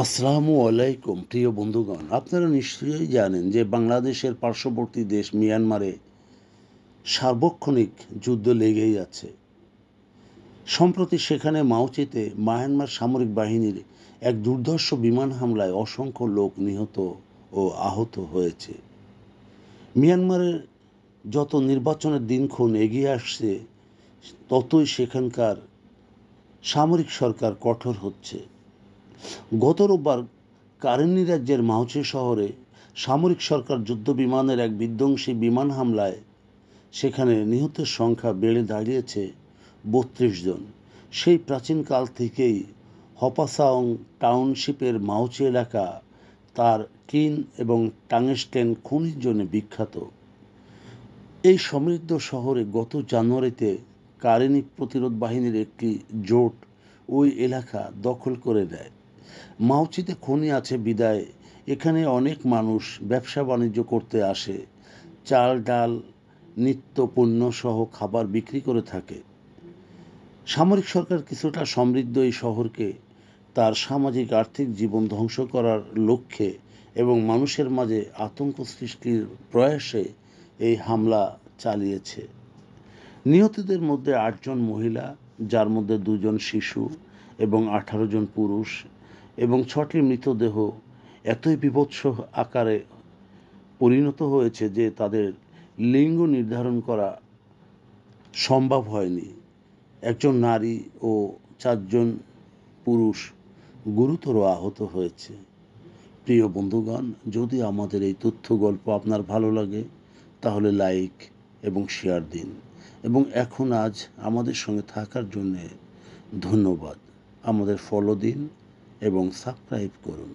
আসসালামু আলাইকুম প্রিয় বন্ধুগণ, আপনারা নিশ্চয়ই জানেন যে বাংলাদেশের পার্শ্ববর্তী দেশ মিয়ানমারে সার্বক্ষণিক যুদ্ধ লেগেই আছে। সম্প্রতি সেখানে মাওচিতে মায়ানমার সামরিক বাহিনীর এক দুর্ধর্ষ বিমান হামলায় অসংখ্য লোক নিহত ও আহত হয়েছে। মিয়ানমারের যত নির্বাচনের দিনক্ষণ এগিয়ে আসছে, ততই সেখানকার সামরিক সরকার কঠোর হচ্ছে। গত রোববার কারেনি রাজ্যের মাওচি শহরে সামরিক সরকার যুদ্ধবিমানের এক বিধ্বংসী বিমান হামলায় সেখানে নিহতের সংখ্যা বেড়ে দাঁড়িয়েছে ৩২ জন। সেই প্রাচীনকাল থেকেই হপাসাং টাউনশিপের মাওচি এলাকা তার টিন এবং টাংস্টেন খনির জন্য বিখ্যাত। এই সমৃদ্ধ শহরে গত জানুয়ারিতে কারেনি প্রতিরোধ বাহিনীর একটি জোট ওই এলাকা দখল করে নেয়। মাওচিতে খনি আছে বিদায় এখানে অনেক মানুষ ব্যবসা বাণিজ্য করতে আসে, চাল ডাল নিত্য পণ্য সহ খাবার বিক্রি করে থাকে। সামরিক সরকার কিছুটা সমৃদ্ধ এই শহরকে তার সামাজিক আর্থিক জীবন ধ্বংস করার লক্ষ্যে এবং মানুষের মাঝে আতঙ্ক সৃষ্টির প্রয়াসে এই হামলা চালিয়েছে। নিহতদের মধ্যে ৮ জন মহিলা, যার মধ্যে ২ জন শিশু এবং ১৮ জন পুরুষ, এবং ৬টি মৃতদেহ এতই বীভৎস আকারে পরিণত হয়েছে যে তাদের লিঙ্গ নির্ধারণ করা সম্ভব হয়নি। একজন নারী ও ৪ জন পুরুষ গুরুতর আহত হয়েছে। প্রিয় বন্ধুগণ, যদি আমাদের এই তথ্য গল্প আপনার ভালো লাগে তাহলে লাইক এবং শেয়ার দিন, এবং আজ আমাদের সঙ্গে থাকার জন্যে ধন্যবাদ। আমাদের ফলো দিন এবং সাবস্ক্রাইব করুন।